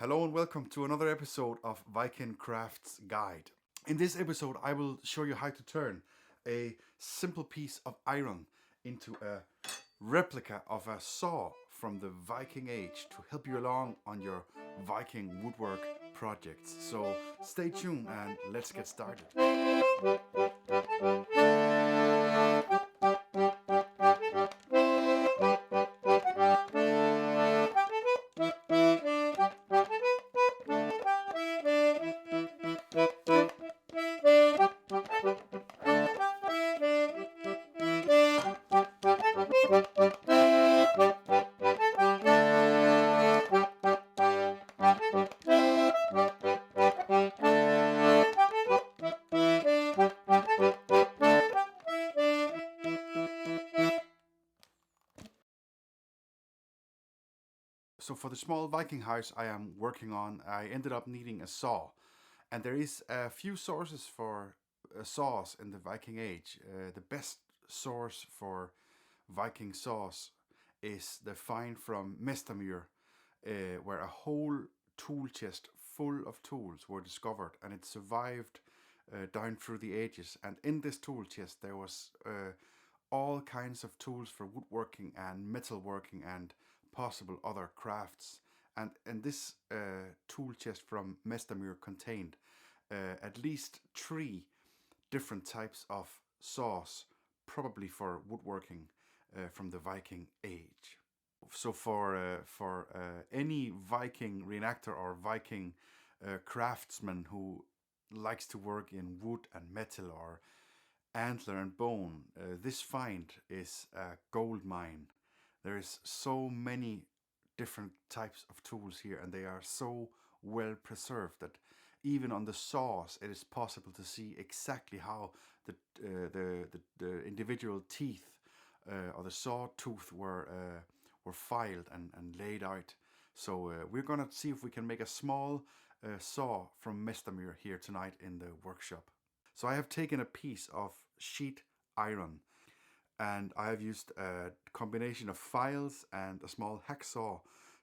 Hello and welcome to another episode of Viking Crafts Guide. In this episode, I will show you how to turn a simple piece of iron into a replica of a saw from the Viking Age to help you along on your Viking woodwork projects. So stay tuned and let's get started. So for the small Viking house I am working on, I ended up needing a saw. And there is a few sources for saws in the Viking Age. The best source for Viking saws is the find from Mästermyr, where a whole tool chest full of tools were discovered, and it survived down through the ages. And in this tool chest there was all kinds of tools for woodworking and metalworking and possible other crafts. And this tool chest from Mästermyr contained at least 3 different types of saws, probably for woodworking from the Viking Age. So for any Viking reenactor or Viking craftsman who likes to work in wood and metal or antler and bone, this find is a gold mine. There is so many different types of tools here, and they are so well preserved that even on the saws it is possible to see exactly how the individual teeth or the saw tooth were filed and laid out. So we're gonna see if we can make a small saw from Mästermyr here tonight in the workshop. So I have taken a piece of sheet iron, and I have used a combination of files and a small hacksaw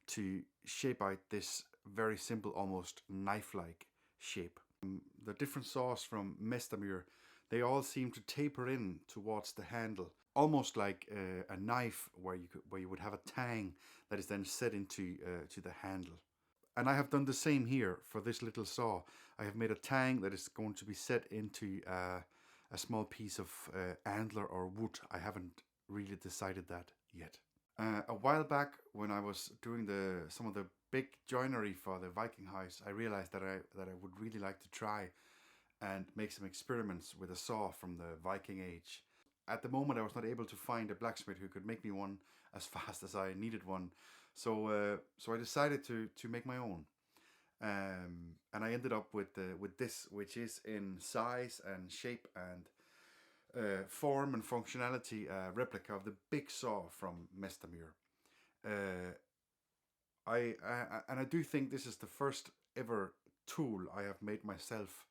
to shape out this very simple, almost knife-like shape. The different saws from Mästermyr, they all seem to taper in towards the handle, almost like a knife where you would have a tang that is then set into to the handle. And I have done the same here for this little saw. I have made a tang that is going to be set into a small piece of antler or wood. I haven't really decided that yet. A while back, when I was doing some of the big joinery for the Viking house, I realized that I would really like to try and make some experiments with a saw from the Viking Age. At the moment, I was not able to find a blacksmith who could make me one as fast as I needed one. So I decided to make my own. And I ended up with this, which is in size and shape and form and functionality a replica of the big saw from Mästermyr. Uh, I do think this is the first ever tool I have made myself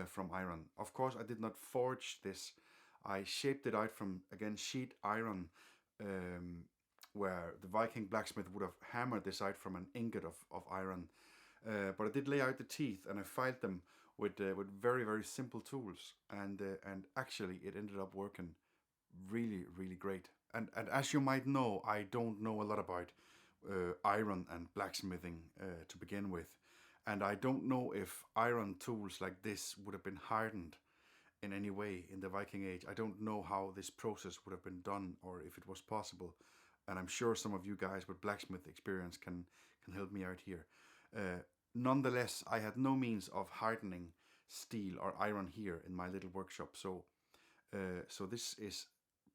from iron. Of course, I did not forge this. I shaped it out from, again, sheet iron, where the Viking blacksmith would have hammered this out from an ingot of iron. But I did lay out the teeth and I filed them with very, very simple tools, and actually it ended up working really great. And as you might know, I don't know a lot about iron and blacksmithing to begin with, and I don't know if iron tools like this would have been hardened in any way in the Viking Age. I don't know how this process would have been done or if it was possible, and I'm sure some of you guys with blacksmith experience can help me out here. Nonetheless, I had no means of hardening steel or iron here in my little workshop, so this is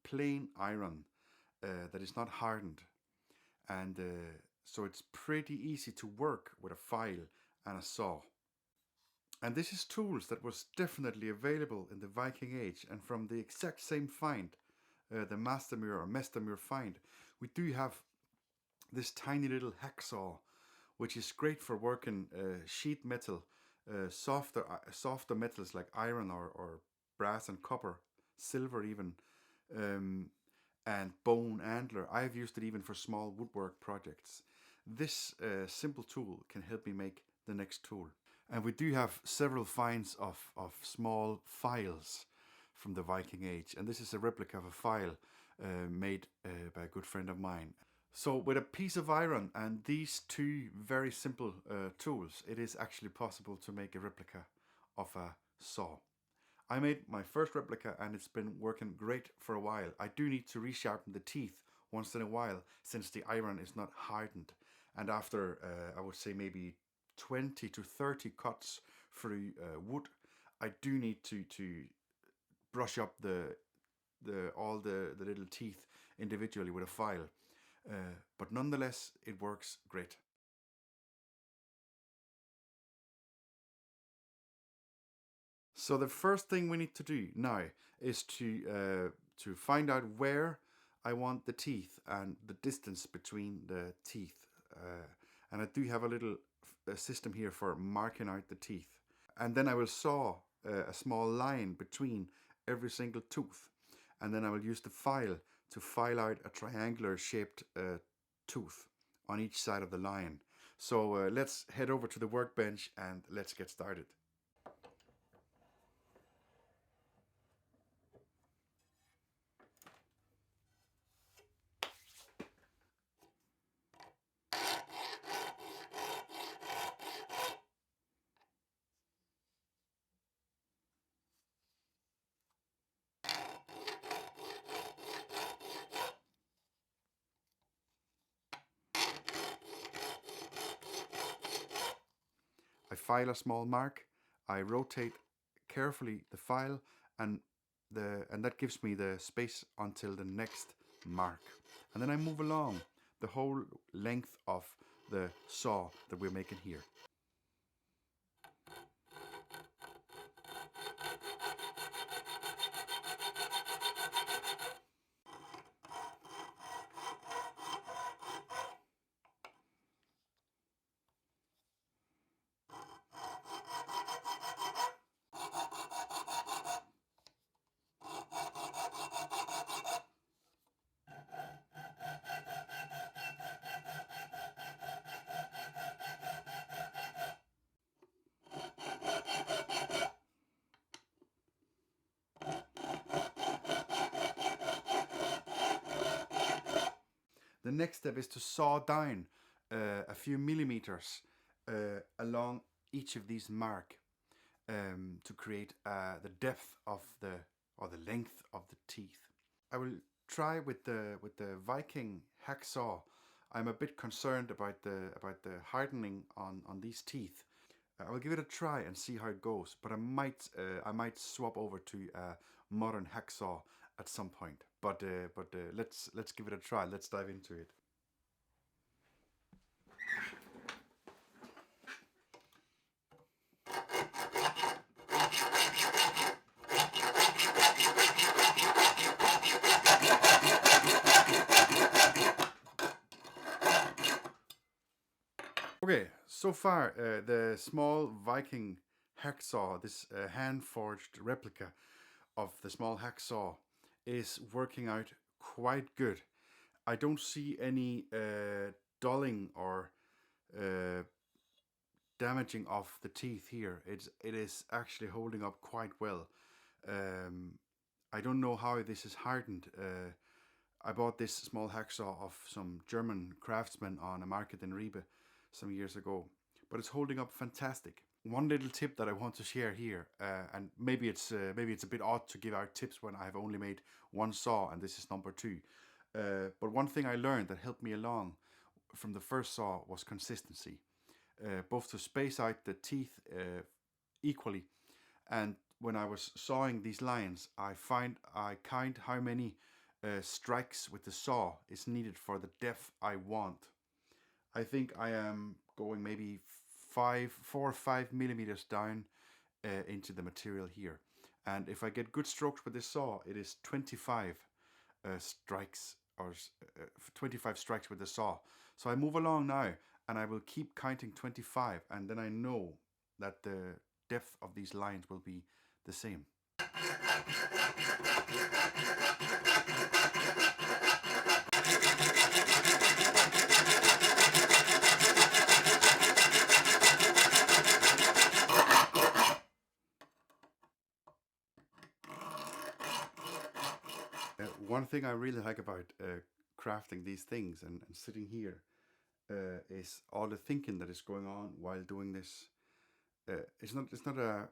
plain iron that is not hardened, and so it's pretty easy to work with a file and a saw. And this is tools that was definitely available in the Viking Age, and from the exact same find, the Mästermyr or Mästermyr find, we do have this tiny little hacksaw, which is great for working sheet metal, softer metals like iron or brass and copper, silver even, and bone antler. I've used it even for small woodwork projects. this simple tool can help me make the next tool. And we do have several finds of small files from the Viking Age, and this is a replica of a file made by a good friend of mine. So with a piece of iron and these two very simple tools, it is actually possible to make a replica of a saw. I made my first replica and it's been working great for a while. I do need to resharpen the teeth once in a while since the iron is not hardened. And after, I would say maybe 20 to 30 cuts through wood, I do need to brush up all the little teeth individually with a file. But nonetheless, it works great. So the first thing we need to do now is to find out where I want the teeth and the distance between the teeth. And I do have a little system here for marking out the teeth. And then I will saw a small line between every single tooth. And then I will use the file to file out a triangular shaped tooth on each side of the line. So let's head over to the workbench and let's get started. I file a small mark, I rotate carefully the file, and that gives me the space until the next mark. And then I move along the whole length of the saw that we're making here. The next step is to saw down a few millimeters along each of these marks to create the depth of or the length of the teeth. I will try with the Viking hacksaw. I'm a bit concerned about the hardening on these teeth. I will give it a try and see how it goes, but I might swap over to a modern hacksaw at some point. But let's give it a try. Let's dive into it. Okay, so far the small Viking hacksaw, this hand-forged replica of the small hacksaw, is working out quite good. I don't see any dulling or damaging of the teeth here. It is actually holding up quite well. I don't know how this is hardened. I bought this small hacksaw of some German craftsmen on a market in Ribe some years ago, but it's holding up fantastic. One little tip that I want to share here, and maybe it's a bit odd to give out tips when I have only made one saw and this is number 2. But one thing I learned that helped me along from the first saw was consistency, both to space out the teeth equally, and when I was sawing these lines, I count how many strikes with the saw is needed for the depth I want. I think I am going maybe 4 or 5 millimeters down into the material here. And if I get good strokes with this saw, it is 25 strikes or 25 strikes with the saw. So I move along now and I will keep counting 25, and then I know that the depth of these lines will be the same. one thing I really like about crafting these things and sitting here is all the thinking that is going on while doing this. It's not a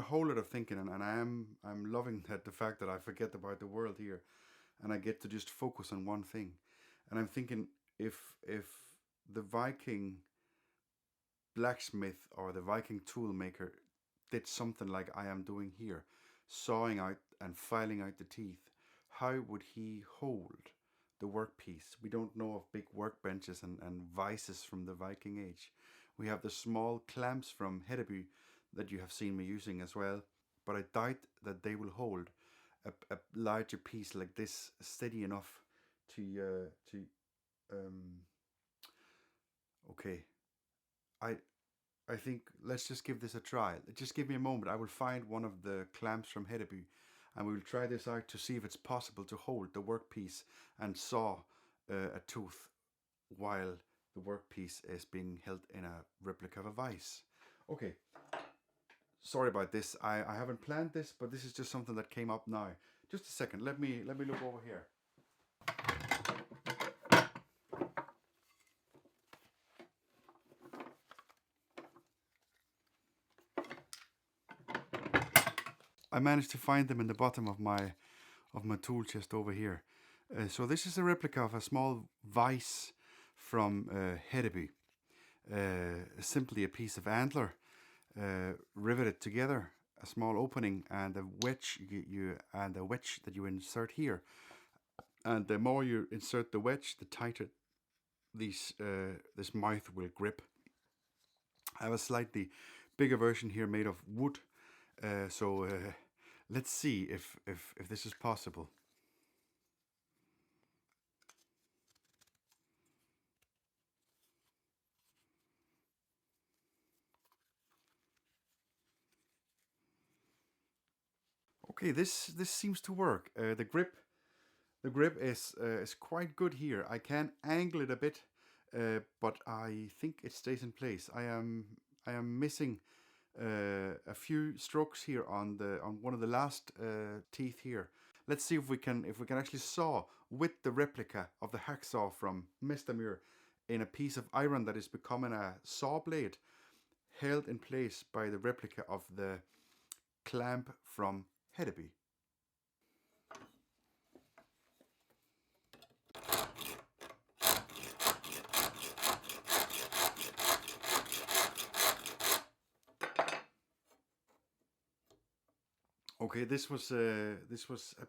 whole lot of thinking, and I'm loving that the fact that I forget about the world here, and I get to just focus on one thing. And I'm thinking if the Viking blacksmith or the Viking toolmaker did something like I am doing here, sawing out and filing out the teeth, how would he hold the workpiece? We don't know of big workbenches and vices from the Viking Age. We have the small clamps from Hedeby that you have seen me using as well, but I doubt that they will hold a larger piece like this steady enough to okay. I I think let's just give this a try. Just give me a moment. I will find one of the clamps from Hedeby and we will try this out to see if it's possible to hold the workpiece and saw a tooth while the workpiece is being held in a replica of a vise. Okay, sorry about this. I haven't planned this, but this is just something that came up now. Just a second. Let me look over here. I managed to find them in the bottom of my tool chest over here. So this is a replica of a small vise from Hedeby. Simply a piece of antler riveted together, a small opening and a wedge that you insert here. And the more you insert the wedge, the tighter this mouth will grip. I have a slightly bigger version here made of wood. So let's see if this is possible. Okay, this seems to work. The grip is quite good here. I can angle it a bit, but I think it stays in place. I am missing a few strokes here on one of the last teeth here. Let's see if we can actually saw with the replica of the hacksaw from Mästermyr in a piece of iron that is becoming a saw blade, held in place by the replica of the clamp from Hedeby. Okay, this was a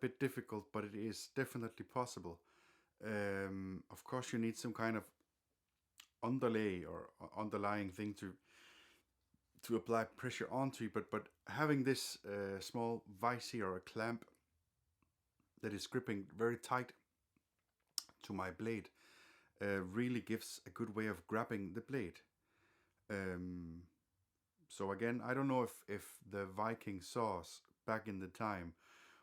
bit difficult, but it is definitely possible. Of course, you need some kind of underlay or underlying thing to apply pressure onto. But having this small vice here or a clamp that is gripping very tight to my blade really gives a good way of grabbing the blade. So again, I don't know if the Viking saws back in the time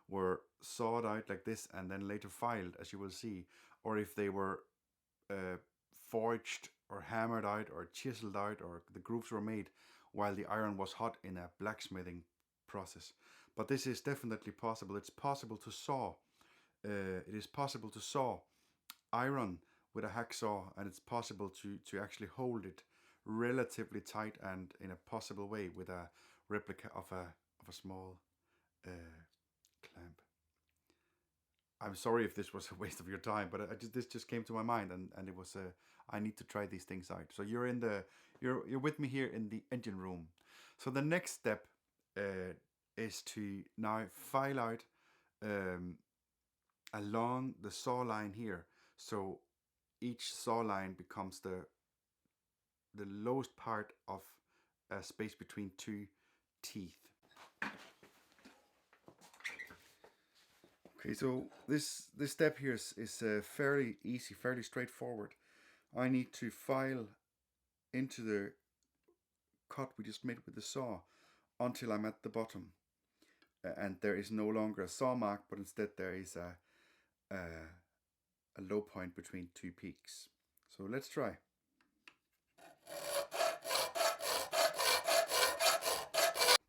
were sawed out like this and then later filed, as you will see, or if they were forged or hammered out or chiseled out, or the grooves were made while the iron was hot in a blacksmithing process. But this is definitely possible. It's possible to saw. It is possible to saw iron with a hacksaw, and it's possible to actually hold it relatively tight and in a possible way with a replica of a small clamp. I'm sorry if this was a waste of your time, but this just came to my mind, and it was I need to try these things out. So you're with me here in the engine room. So the next step is to now file out along the saw line here. So each saw line becomes the lowest part of a space between two teeth. Okay, so this step here is fairly easy, fairly straightforward. I need to file into the cut we just made with the saw until I'm at the bottom, and there is no longer a saw mark, but instead there is a low point between two peaks. So let's try.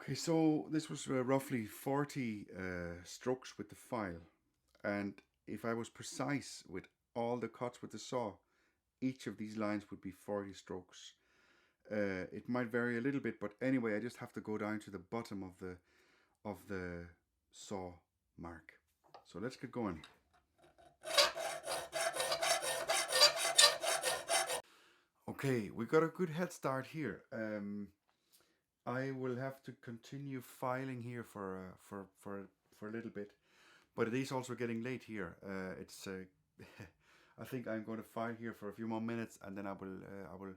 Okay, so this was roughly 40 strokes with the file. And if I was precise with all the cuts with the saw, each of these lines would be 40 strokes. It might vary a little bit, but anyway, I just have to go down to the bottom of the saw mark. So let's get going. Okay, we got a good head start here. I will have to continue filing here for a little bit, but it is also getting late here. It's I think I'm going to file here for a few more minutes, and then I will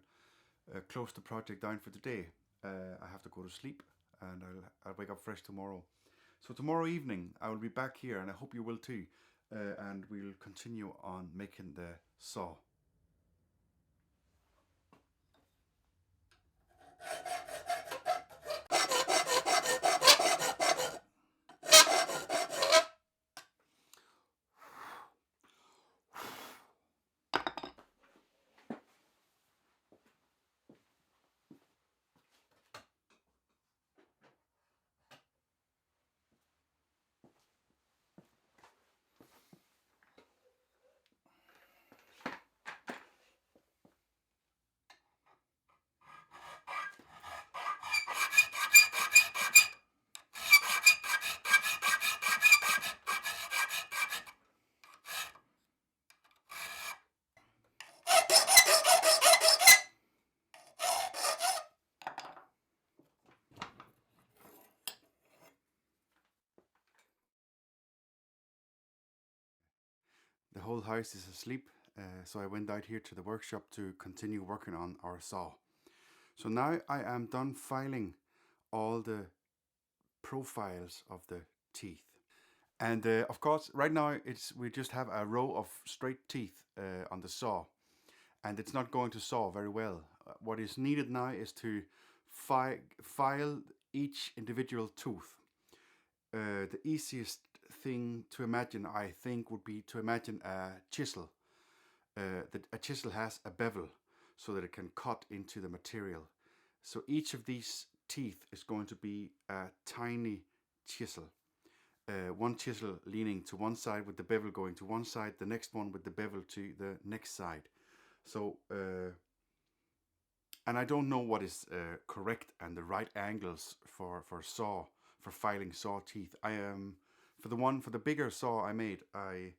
close the project down for today. I have to go to sleep, and I'll wake up fresh tomorrow. So tomorrow evening I will be back here, and I hope you will too. And we'll continue on making the saw. The whole house is asleep, so I went out here to the workshop to continue working on our saw. So now I am done filing all the profiles of the teeth. And of course, right now we just have a row of straight teeth on the saw, and it's not going to saw very well. What is needed now is to file each individual tooth. The easiest thing to imagine, I think, would be to imagine a chisel. That a chisel has a bevel so that it can cut into the material. So each of these teeth is going to be a tiny chisel. One chisel leaning to one side with the bevel going to one side, the next one with the bevel to the next side. So, and I don't know what is correct and the right angles for filing saw teeth. For the bigger saw I made, I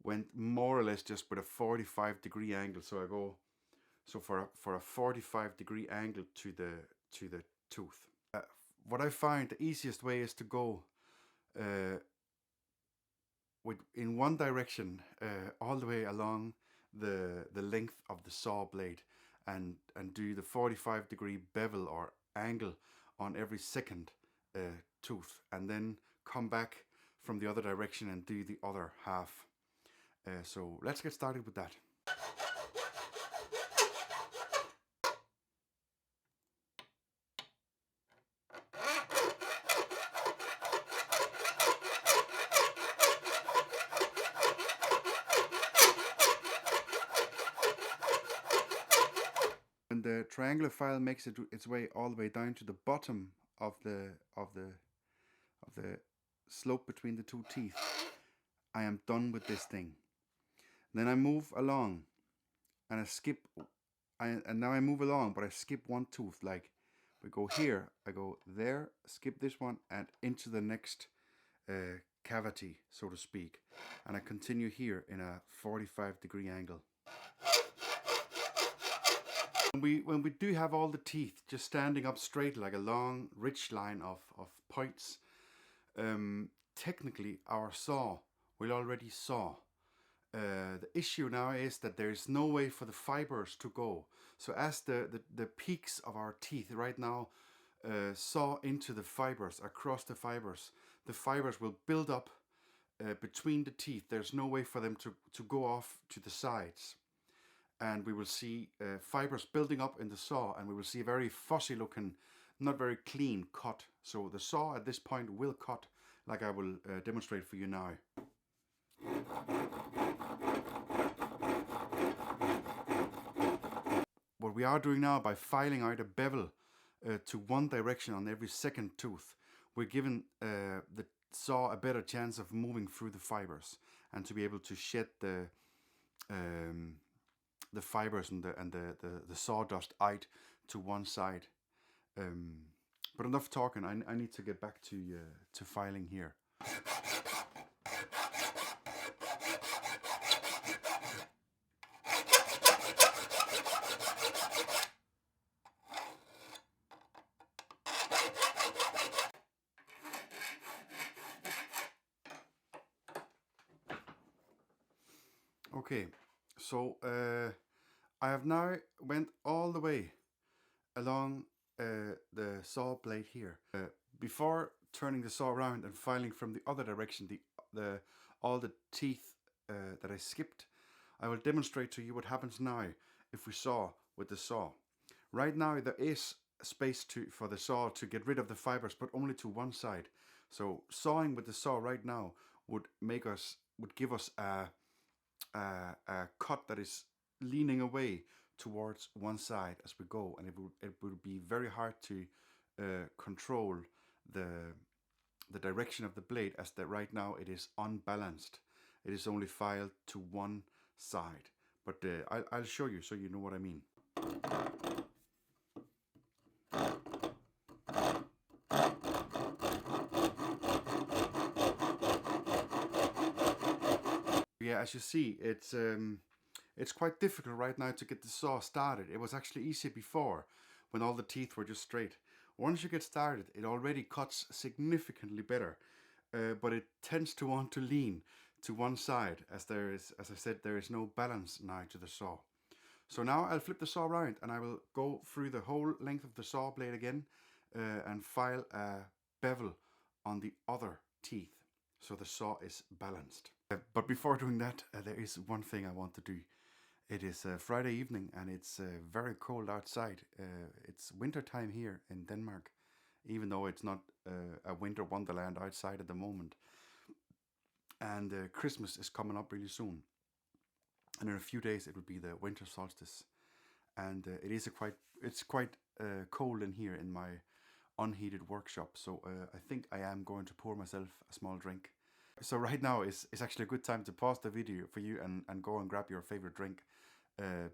went more or less just with a 45-degree angle. So for a 45-degree angle to the tooth. What I find the easiest way is to go in one direction all the way along the length of the saw blade, and do the 45-degree bevel or angle on every second tooth, and then come back from the other direction and do the other half. So let's get started with that. When the triangular file makes its way all the way down to the bottom of the slope between the two teeth, I am done with this thing. Then I move along, and now I move along, but I skip one tooth. Like, we go here, I go there, skip this one, and into the next cavity, so to speak, and I continue here in a 45-degree angle. When we do have all the teeth just standing up straight like a long ridge line of points, technically our saw will already saw. The issue now is that there is no way for the fibers to go. So as the peaks of our teeth right now saw into the fibers, across the fibers will build up between the teeth. There's no way for them to go off to the sides. And we will see fibers building up in the saw, and we will see a very fussy looking, not very clean cut. So the saw at this point will cut, like I will demonstrate for you now. What we are doing now, by filing out a bevel to one direction on every second tooth, we're given the saw a better chance of moving through the fibers and to be able to shed the fibers and the sawdust out to one side. But enough talking. I need to get back to filing here. Okay, so I have now went all the way along the saw blade here. Before turning the saw around and filing from the other direction, all the teeth that I skipped, I will demonstrate to you what happens now if we saw with the saw. Right now there is space for the saw to get rid of the fibers, but only to one side. So sawing with the saw right now would give us a cut that is leaning away towards one side as we go, and it would be very hard to control the direction of the blade, as that right now it is unbalanced. It is only filed to one side, but I'll show you so you know what I mean. Yeah, as you see, it's quite difficult right now to get the saw started. It was actually easier before when all the teeth were just straight. Once you get started, it already cuts significantly better, but it tends to want to lean to one side, as I said, there is no balance now to the saw. So now I'll flip the saw around and I will go through the whole length of the saw blade again and file a bevel on the other teeth so the saw is balanced. But before doing that, there is one thing I want to do. It is Friday evening and it's very cold outside. It's winter time here in Denmark, even though it's not a winter wonderland outside at the moment. And Christmas is coming up really soon. And in a few days it will be the winter solstice. And it's quite cold in here in my unheated workshop. So I think I am going to pour myself a small drink. So right now is actually a good time to pause the video for you and go and grab your favorite drink,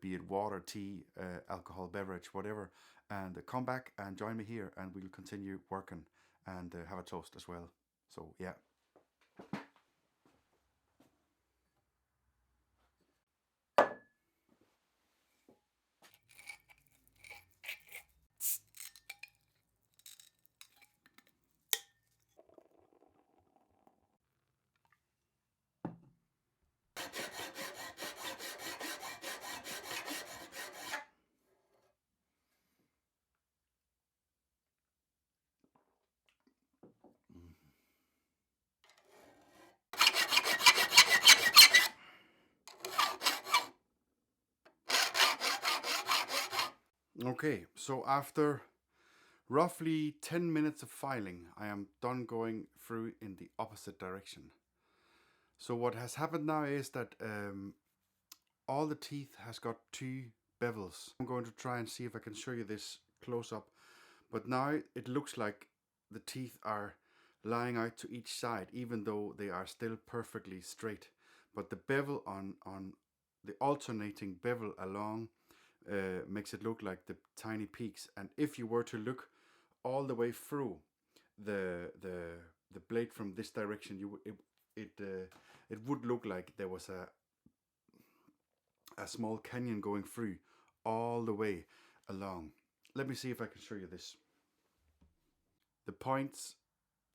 be it water, tea, alcohol, beverage, whatever, and come back and join me here and we'll continue working and have a toast as well. So yeah. Okay, so after roughly 10 minutes of filing, I am done going through in the opposite direction. So what has happened now is that all the teeth has got two bevels. I'm going to try and see if I can show you this close up, but now it looks like the teeth are lying out to each side, even though they are still perfectly straight. But the bevel on the alternating bevel along makes it look like the tiny peaks. And if you were to look all the way through the blade from this direction, it would look like there was a small canyon going through all the way along. Let me see if I can show you this. The points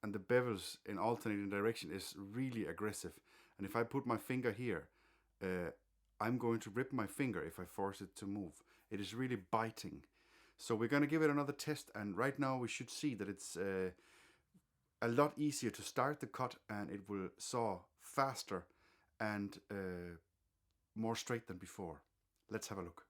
and the bevels in alternating direction is really aggressive, and if I put my finger here, I'm going to rip my finger if I force it to move. It is really biting. So we're going to give it another test, and right now we should see that it's a lot easier to start the cut, and it will saw faster and more straight than before. Let's have a look.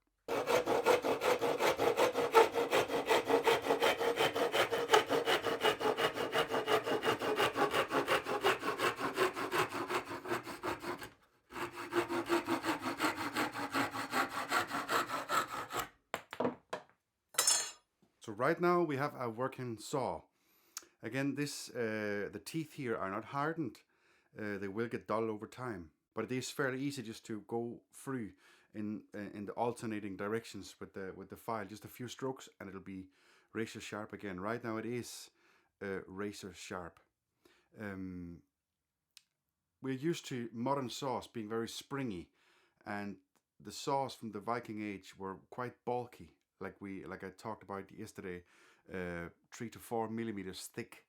So right now we have a working saw, Again, the teeth here are not hardened. They will get dull over time, but it is fairly easy just to go through in the alternating directions with the file. Just a few strokes, and it'll be razor sharp again. Right now, it is razor sharp. We're used to modern saws being very springy, and the saws from the Viking Age were quite bulky, like I talked about yesterday, 3 to 4 millimeters thick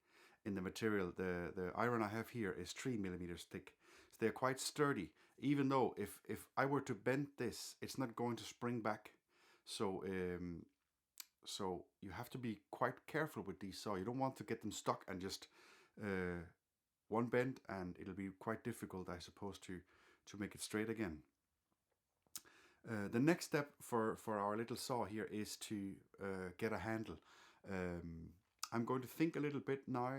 in the material. The iron I have here is 3 millimeters thick, so they're quite sturdy. Even though if I were to bend this, it's not going to spring back. So so you have to be quite careful with these saws. You don't want to get them stuck and just one bend, and it'll be quite difficult, I suppose, to make it straight again. The next step for our little saw here is to get a handle. I'm going to think a little bit now.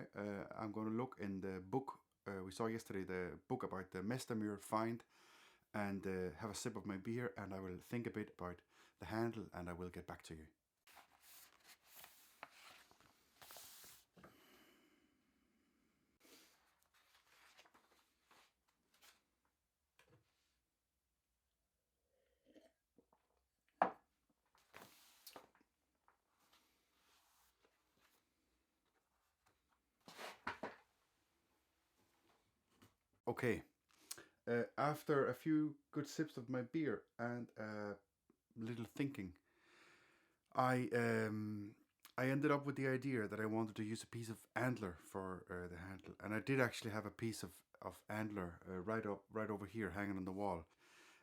I'm going to look in the book we saw yesterday, the book about the Mästermyr find, and have a sip of my beer, and I will think a bit about the handle, and I will get back to you. Okay, after a few good sips of my beer and little thinking, I um, I ended up with the idea that I wanted to use a piece of antler for the handle, and I did actually have a piece of antler right over here hanging on the wall,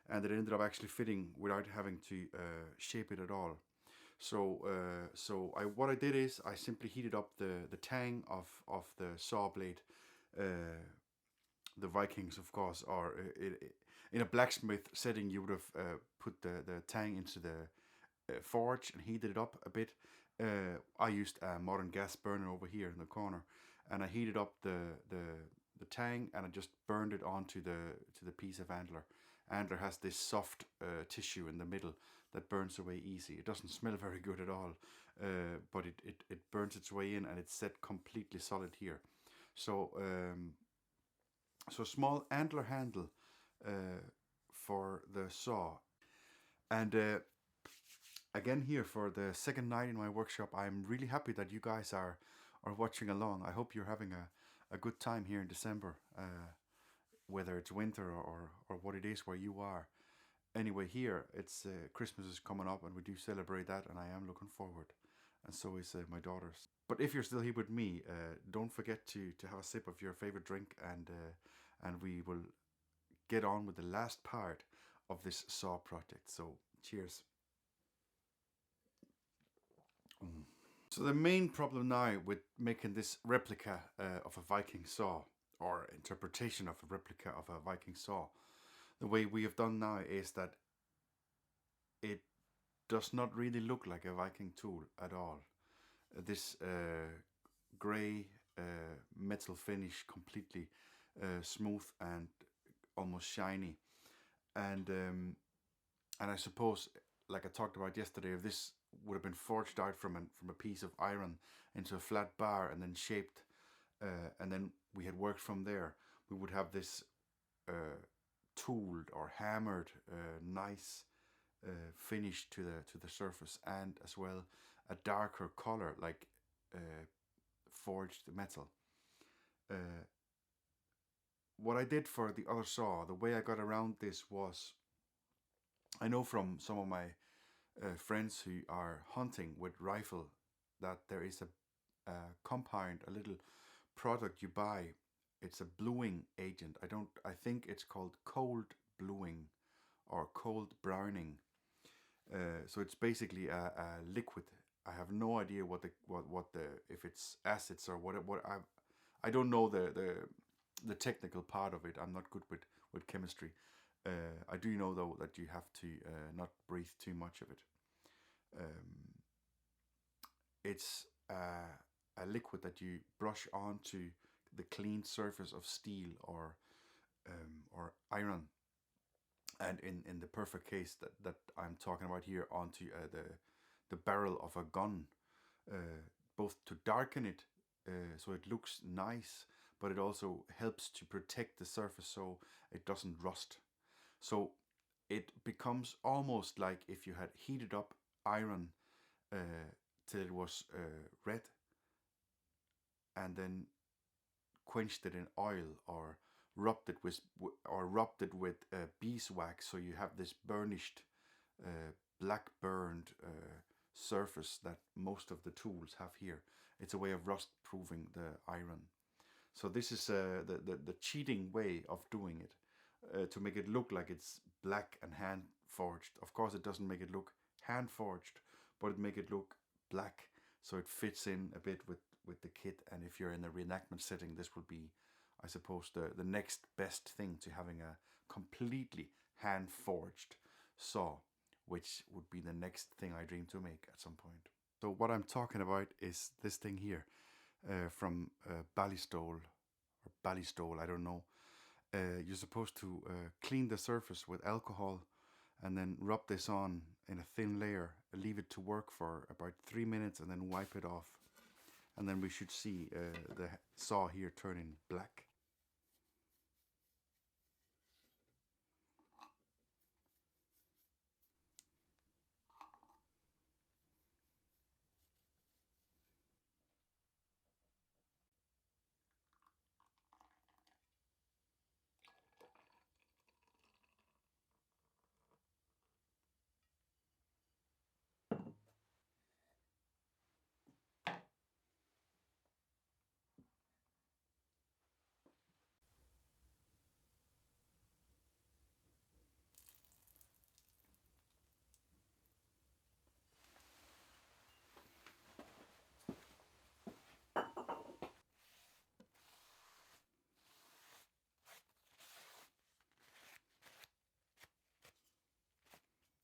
and it ended up actually fitting without having to shape it at all. So what I did is I simply heated up the tang of the saw blade. Uh, the Vikings, of course, are in a blacksmith setting. You would have put the tang into the forge and heated it up a bit. I used a modern gas burner over here in the corner, and I heated up the tang, and I just burned it onto the piece of antler. Antler has this soft tissue in the middle that burns away easy. It doesn't smell very good at all, but it burns its way in, and it's set completely solid here. So so small antler handle for the saw. And again here for the second night in my workshop, I'm really happy that you guys are watching along. I hope you're having a good time here in December, whether it's winter or what it is where you are. Anyway, here it's Christmas is coming up, and we do celebrate that, and I am looking forward, and so is my daughters. But if you're still here with me, don't forget to have a sip of your favorite drink, and we will get on with the last part of this saw project. So cheers. Mm. So the main problem now with making this replica of a Viking saw, or interpretation of a replica of a Viking saw, the way we have done now is that it does not really look like a Viking tool at all. This grey metal finish, completely smooth and almost shiny, and I suppose, like I talked about yesterday, if this would have been forged out from a piece of iron into a flat bar and then shaped, and then we had worked from there, we would have this tooled or hammered, nice finish to the surface, and as well a darker color, like forged metal. Uh, what I did for the other saw, the way I got around this was, I know from some of my friends who are hunting with rifle that there is a compound, a little product you buy. It's a bluing agent. I think it's called cold bluing or cold browning. So it's basically a liquid. I have no idea what the if it's acids or what I don't know the technical part of it. I'm not good with chemistry. I do know though that you have to not breathe too much of it. Um, it's a liquid that you brush onto the clean surface of steel or iron, and in the perfect case that I'm talking about here, onto the barrel of a gun, both to darken it so it looks nice, but it also helps to protect the surface so it doesn't rust. So it becomes almost like if you had heated up iron till it was red, and then quenched it in oil, or rubbed it with beeswax, so you have this burnished, black burned surface that most of the tools have here. It's a way of rust proofing the iron. So this is the cheating way of doing it, to make it look like it's black and hand forged. Of course, it doesn't make it look hand forged, but it make it look black, so it fits in a bit with the kit. And if you're in a reenactment setting, this will be, I suppose, the next best thing to having a completely hand forged saw, which would be the next thing I dream to make at some point. So what I'm talking about is this thing here, from Ballystole, I don't know. You're supposed to clean the surface with alcohol and then rub this on in a thin layer, leave it to work for about 3 minutes, and then wipe it off. And then we should see the saw here turning black.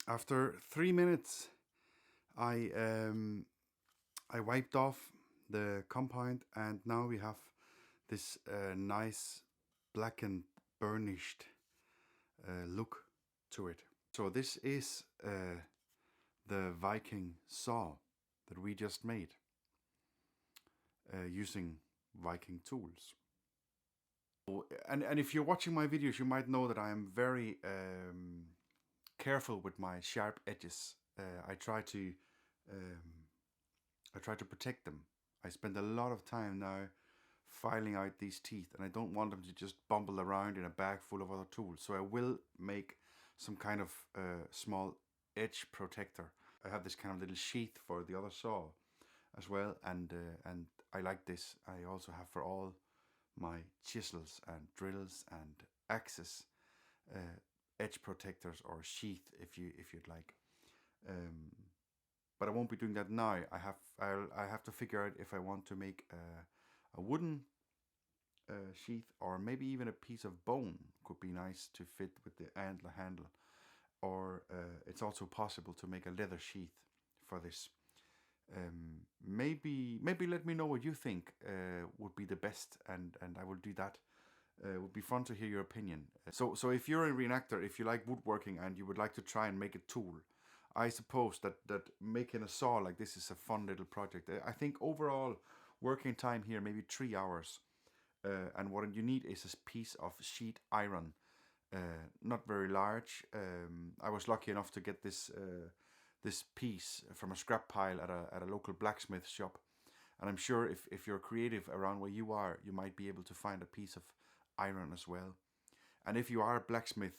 After 3 minutes, I wiped off the compound, and now we have this nice blackened, burnished look to it. So this is the Viking Saw that we just made using Viking tools. And if you're watching my videos, you might know that I am very careful with my sharp edges. I try to protect them. I spend a lot of time now filing out these teeth, and I don't want them to just bumble around in a bag full of other tools. So I will make some kind of small edge protector. I have this kind of little sheath for the other saw as well, and I like this. I also have for all my chisels and drills and axes edge protectors, or sheath if you'd like. But I won't be doing that now. I have to figure out if I want to make a wooden sheath, or maybe even a piece of bone could be nice to fit with the antler handle. Or it's also possible to make a leather sheath for this. Maybe let me know what you think would be the best, and I will do that. It would be fun to hear your opinion. So if you're a reenactor, if you like woodworking and you would like to try and make a tool, I suppose that making a saw like this is a fun little project. I think overall working time here maybe 3 hours, and what you need is a piece of sheet iron, not very large. I was lucky enough to get this piece from a scrap pile at a local blacksmith shop, and I'm sure if you're creative around where you are, you might be able to find a piece of iron as well. And if you are a blacksmith,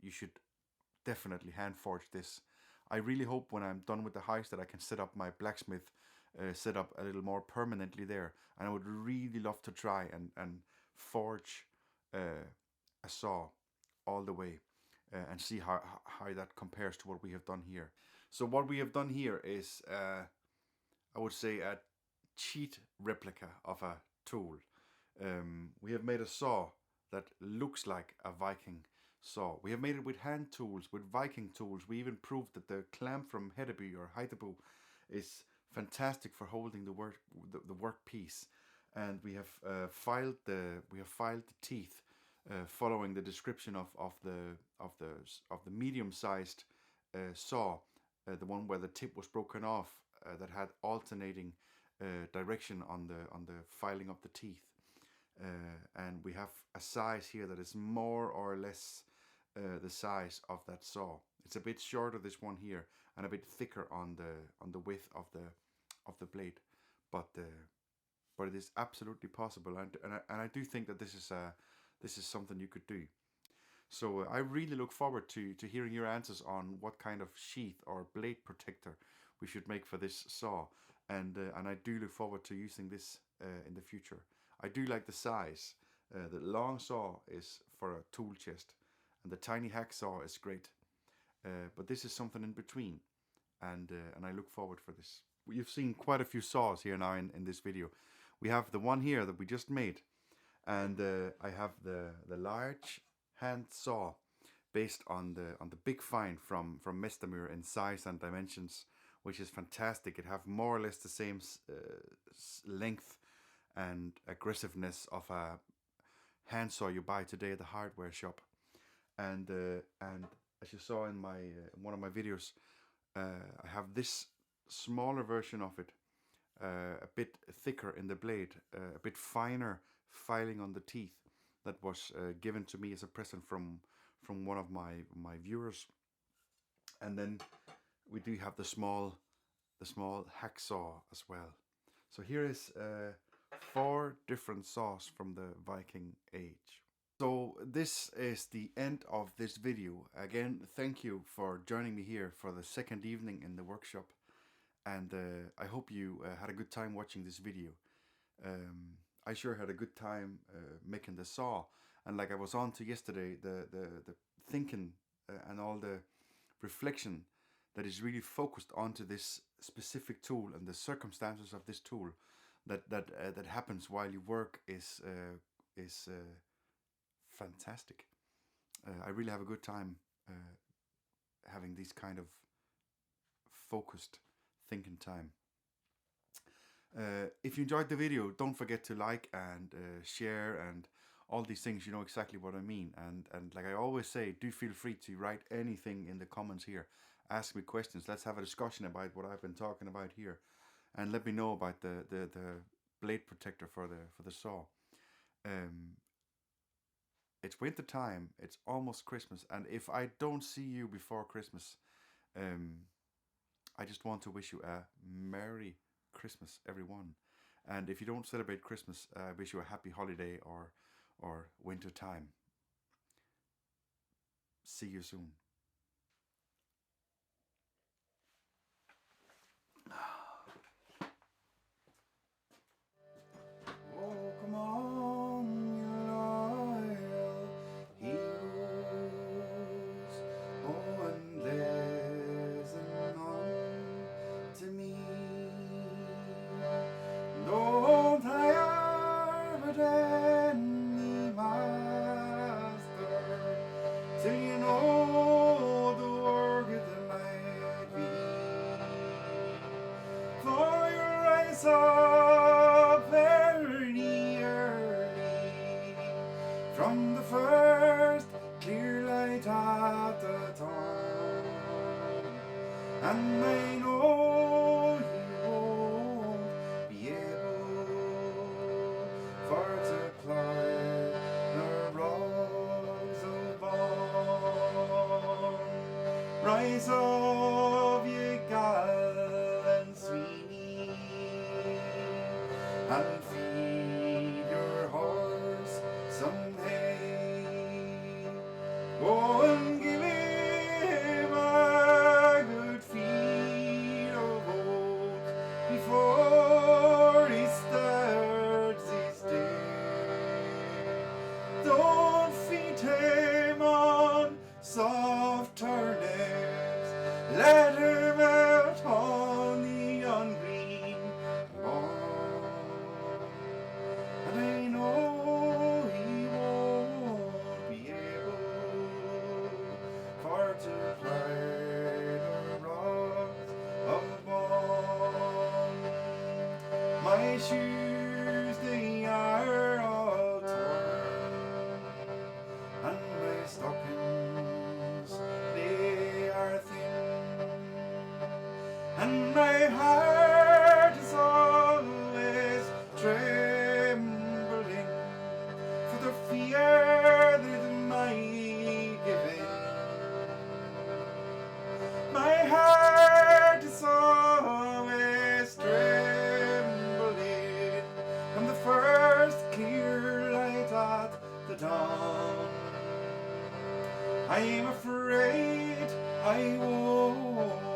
you should definitely hand forge this. I really hope when I'm done with the house that I can set up my blacksmith setup a little more permanently there, and I would really love to try and forge a saw all the way and see how that compares to what we have done here. So what we have done here is I would say a cheat replica of a tool. We have made a saw that looks like a Viking saw. We have made it with hand tools, with Viking tools. We even proved that the clamp from Hedeby or Heidebo is fantastic for holding the workpiece. And we have filed the teeth, following the description of the medium-sized saw, the one where the tip was broken off, that had alternating direction on the filing of the teeth, and we have a size here that is more or less the size of that saw. It's a bit shorter, this one here, and a bit thicker on the width of the blade, but it is absolutely possible, and I do think that this is something you could do. So I really look forward to hearing your answers on what kind of sheath or blade protector we should make for this saw, and I do look forward to using this in the future. I do like the size. The long saw is for a tool chest, and the tiny hacksaw is great. But this is something in between, and I look forward for this. You've seen quite a few saws here now in this video. We have the one here that we just made, and I have the large hand saw based on the big find from Mästermyr in size and dimensions, which is fantastic. It have more or less the same length and aggressiveness of a hand saw you buy today at the hardware shop, and as you saw in my one of my videos, I have this smaller version of it, a bit thicker in the blade, a bit finer filing on the teeth, that was given to me as a present from one of my viewers. And then we do have the small hacksaw as well. So here is 4 different saws from the Viking Age. So this is the end of this video. Again, thank you for joining me here for the second evening in the workshop, and I hope you had a good time watching this video. I sure had a good time making the saw, and like I was on to yesterday, the thinking and all the reflection that is really focused onto this specific tool and the circumstances of this tool that happens while you work is fantastic. I really have a good time having this kind of focused thinking time. If you enjoyed the video, don't forget to like and share and all these things. You know exactly what I mean. And like I always say, do feel free to write anything in the comments here. Ask me questions. Let's have a discussion about what I've been talking about here, and let me know about the blade protector for the saw. It's winter time. It's almost Christmas, and if I don't see you before Christmas, I just want to wish you a Merry Christmas, everyone. And if you don't celebrate Christmas, I wish you a happy holiday or winter time. See you soon. Oh, come on, you loyal heroes. Oh, and listen on to me. Don't hire but any master till you know the work that might be. For your rise up very early from the first clear light at the dawn, and I know you won't be able for to climb the rocks of Vaughan. Rise up, ye gallant Sweeney, and feed your horse some hay. Go and give him a good feed of oat before he starts his day. Don't feed him on soft turnips, let him out on the ungreen lawn. And I know he won't be able for to climb the rocks of Vaughan. My shoes they are all torn, and my stockings they are thin, and my heart is all I'm afraid I won't.